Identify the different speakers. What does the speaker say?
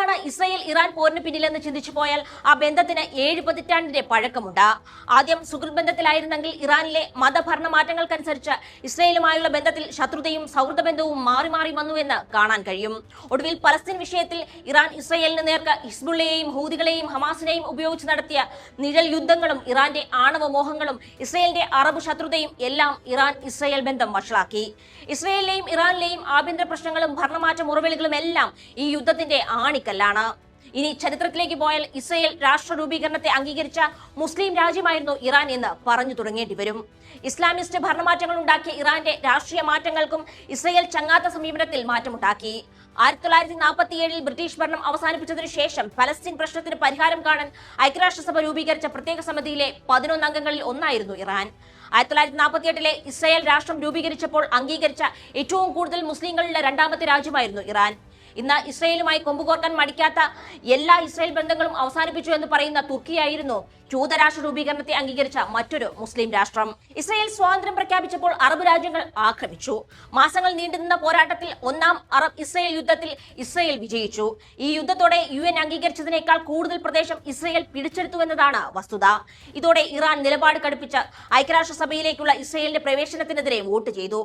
Speaker 1: എന്താണ് Israel Iran പോരിന് പിന്നിലെന്ന് ചിന്തിച്ചു പോയാൽ ആ ബന്ധത്തിന് 7 പതിറ്റാണ്ടിന്റെ പഴക്കമുണ്ട്. ആദ്യം സുഹൃത്ത് ബന്ധത്തിലായിരുന്നെങ്കിൽ ഇറാനിലെ മതഭരണ മാറ്റങ്ങൾക്കനുസരിച്ച് ഇസ്രായേലുമായുള്ള ബന്ധത്തിൽ ശത്രുതയും സൗഹൃദ ബന്ധവും മാറി മാറി വന്നുവെന്ന് കാണാൻ കഴിയും. ഒടുവിൽ പലസ്തീൻ വിഷയത്തിൽ ഇറാൻ ഇസ്രായേലിന് നേർക്ക് ഹിസ്ബുള്ളയെയും ഹൂതികളെയും ഹമാസിനെയും ഉപയോഗിച്ച് നടത്തിയ നിഴൽ യുദ്ധങ്ങളും ഇറാന്റെ ആണവ മോഹങ്ങളും ഇസ്രായേലിന്റെ അറബ് ശത്രുതയും എല്ലാം ഇറാൻ ഇസ്രായേൽ ബന്ധം വഷളാക്കി. ഇസ്രായേലിലെയും ഇറാനിലെയും ആഭ്യന്തര പ്രശ്നങ്ങളും ഭരണമാറ്റ മുറവിളികളും എല്ലാം ഈ യുദ്ധത്തിന്റെ ആണിക്കല്ലാണ്. ഇനി ചരിത്രത്തിലേക്ക് പോയാൽ ഇസ്രായേൽ രാഷ്ട്ര രൂപീകരണത്തെ അംഗീകരിച്ച മുസ്ലിം രാജ്യമായിരുന്നു ഇറാൻ എന്ന് പറഞ്ഞു തുടങ്ങേണ്ടി വരും. ഇസ്ലാമിസ്റ്റ് ഭരണമാറ്റങ്ങൾ ഉണ്ടാക്കിയ ഇറാന്റെ രാഷ്ട്രീയ മാറ്റങ്ങൾക്കും ഇസ്രായേൽ ചങ്ങാത്ത സമീപനത്തിൽ മാറ്റമുണ്ടാക്കി. 1947 ബ്രിട്ടീഷ് ഭരണം അവസാനിപ്പിച്ചതിനു ശേഷം പലസ്തീൻ പ്രശ്നത്തിന് പരിഹാരം കാണാൻ ഐക്യരാഷ്ട്രസഭ രൂപീകരിച്ച പ്രത്യേക സമിതിയിലെ 11 അംഗങ്ങളിൽ ഒന്നായിരുന്നു ഇറാൻ. 1948 ഇസ്രായേൽ രാഷ്ട്രം രൂപീകരിച്ചപ്പോൾ അംഗീകരിച്ച ഏറ്റവും കൂടുതൽ മുസ്ലിങ്ങളുള്ള രണ്ടാമത്തെ രാജ്യമായിരുന്നു ഇറാൻ. ഇന്ന് ഇസ്രായേലുമായി കൊമ്പുകോർക്കാൻ മടിക്കാത്ത എല്ലാ ഇസ്രായേൽ ബന്ധങ്ങളും അവസാനിപ്പിച്ചു എന്ന് പറയുന്ന തുർക്കിയായിരുന്നു ജൂതരാഷ്ട്ര രൂപീകരണത്തെ അംഗീകരിച്ച മറ്റൊരു മുസ്ലിം രാഷ്ട്രം. ഇസ്രായേൽ സ്വാതന്ത്ര്യം പ്രഖ്യാപിച്ചപ്പോൾ അറബ് രാജ്യങ്ങൾ ആക്രമിച്ചു. മാസങ്ങൾ നീണ്ടുനിന്ന പോരാട്ടത്തിൽ ഒന്നാം അറബ് ഇസ്രായേൽ യുദ്ധത്തിൽ ഇസ്രായേൽ വിജയിച്ചു. ഈ യുദ്ധത്തോടെ UN അംഗീകരിച്ചതിനേക്കാൾ കൂടുതൽ പ്രദേശം ഇസ്രായേൽ പിടിച്ചെടുത്തുവെന്നതാണ് വസ്തുത. ഇതോടെ ഇറാൻ നിലപാട് കടുപ്പിച്ച് ഐക്യരാഷ്ട്രസഭയിലേക്കുള്ള ഇസ്രായേലിന്റെ പ്രവേശനത്തിനെതിരെ വോട്ട് ചെയ്തു.